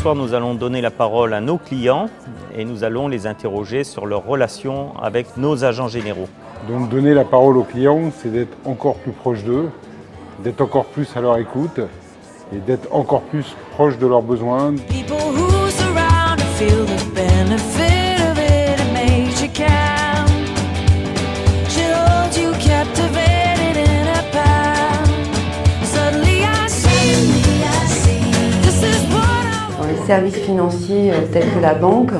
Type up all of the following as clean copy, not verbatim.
soir, nous allons donner la parole à nos clients et nous allons les interroger sur leur relation avec nos agents généraux. Donc donner la parole aux clients, c'est d'être encore plus proche d'eux, d'être encore plus à leur écoute et d'être encore plus proche de leurs besoins. Dans les services financiers tels que la banque,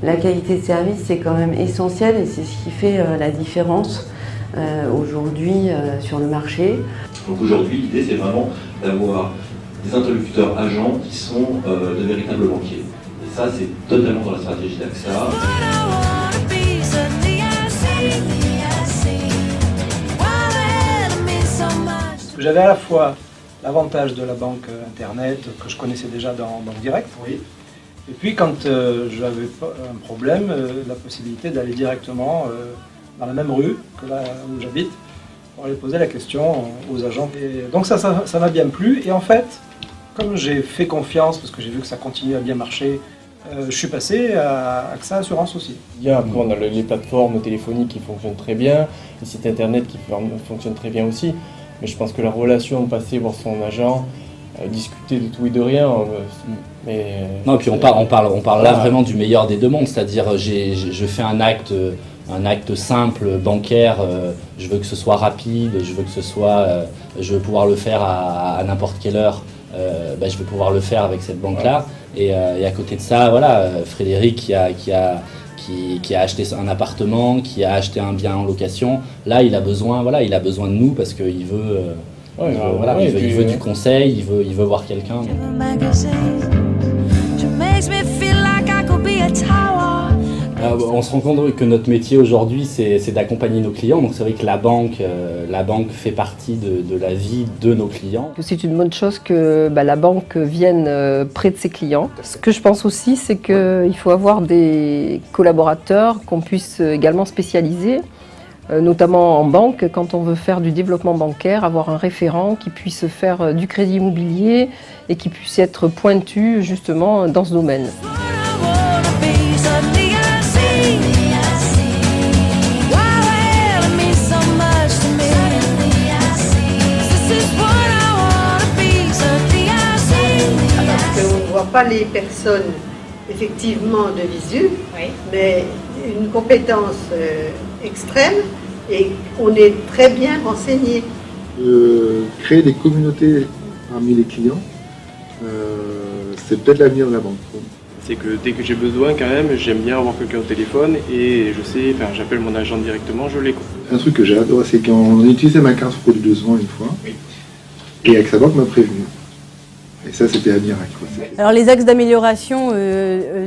la qualité de service c'est quand même essentiel et c'est ce qui fait la différence aujourd'hui sur le marché. Donc aujourd'hui, l'idée c'est vraiment d'avoir des interlocuteurs agents qui sont de véritables banquiers. Et ça, c'est totalement dans la stratégie d'AXA. J'avais à la fois l'avantage de la banque internet que je connaissais déjà dans Banque Direct. Oui. Et puis quand j'avais un problème, la possibilité d'aller directement dans la même rue que là où j'habite pour aller poser la question aux agents. Et donc ça m'a bien plu. Et en fait, comme j'ai fait confiance, parce que j'ai vu que ça continuait à bien marcher, je suis passé à AXA Assurance aussi. Après, on a les plateformes téléphoniques qui fonctionnent très bien, les sites internet qui fonctionnent très bien aussi. Mais je pense que la relation de passer voir son agent, discuter de tout et de rien. Non, et puis on parle là vraiment du meilleur des deux mondes, c'est-à-dire je fais un acte simple, bancaire, je veux que ce soit rapide, je veux pouvoir le faire à n'importe quelle heure, je veux pouvoir le faire avec cette banque-là. Et à côté de ça, voilà, Frédéric qui a acheté un appartement, qui a acheté un bien en location, là il a besoin de nous parce qu'il veut, il veut du conseil, il veut voir quelqu'un. On se rend compte que notre métier aujourd'hui c'est d'accompagner nos clients, donc c'est vrai que la banque fait partie de la vie de nos clients. C'est une bonne chose que la banque vienne près de ses clients. Ce que je pense aussi c'est qu'il faut avoir des collaborateurs qu'on puisse également spécialiser, notamment en banque, quand on veut faire du développement bancaire, avoir un référent qui puisse faire du crédit immobilier et qui puisse être pointu justement dans ce domaine. On ne voit pas les personnes effectivement de visu, mais une compétence extrême et on est très bien renseigné. Créer des communautés parmi les clients, c'est peut-être l'avenir de la banque. C'est que dès que j'ai besoin, quand même, j'aime bien avoir quelqu'un au téléphone et je sais, j'appelle mon agent directement, je l'écoute. Un truc que j'ai adoré, c'est quand on a utilisé ma carte produit 200 une fois, et AXA Bank m'a prévenu. Et ça, c'était un miracle. Alors les axes d'amélioration,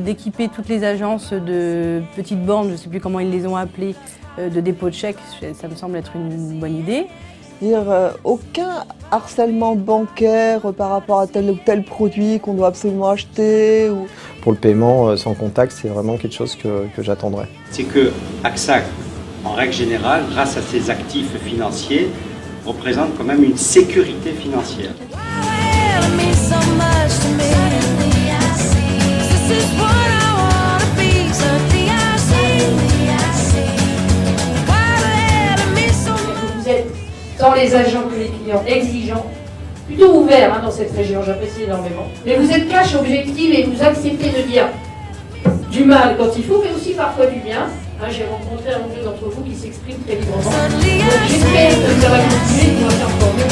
d'équiper toutes les agences de petites bornes, je ne sais plus comment ils les ont appelées, de dépôt de chèques, ça me semble être une bonne idée. Aucun harcèlement bancaire par rapport à tel ou tel produit qu'on doit absolument acheter. Pour le paiement sans contact, c'est vraiment quelque chose que j'attendrai. C'est que AXA, en règle générale, grâce à ses actifs financiers, représente quand même une sécurité financière. Vous êtes tant les agents que les clients exigeants, plutôt ouverts dans cette région, j'apprécie énormément. Mais vous êtes cash, objectif et vous acceptez de dire du mal quand il faut, mais aussi parfois du bien. J'ai rencontré un ou deux d'entre vous qui s'expriment très librement. Donc j'espère que ça va continuer, qu'on va faire encore mieux.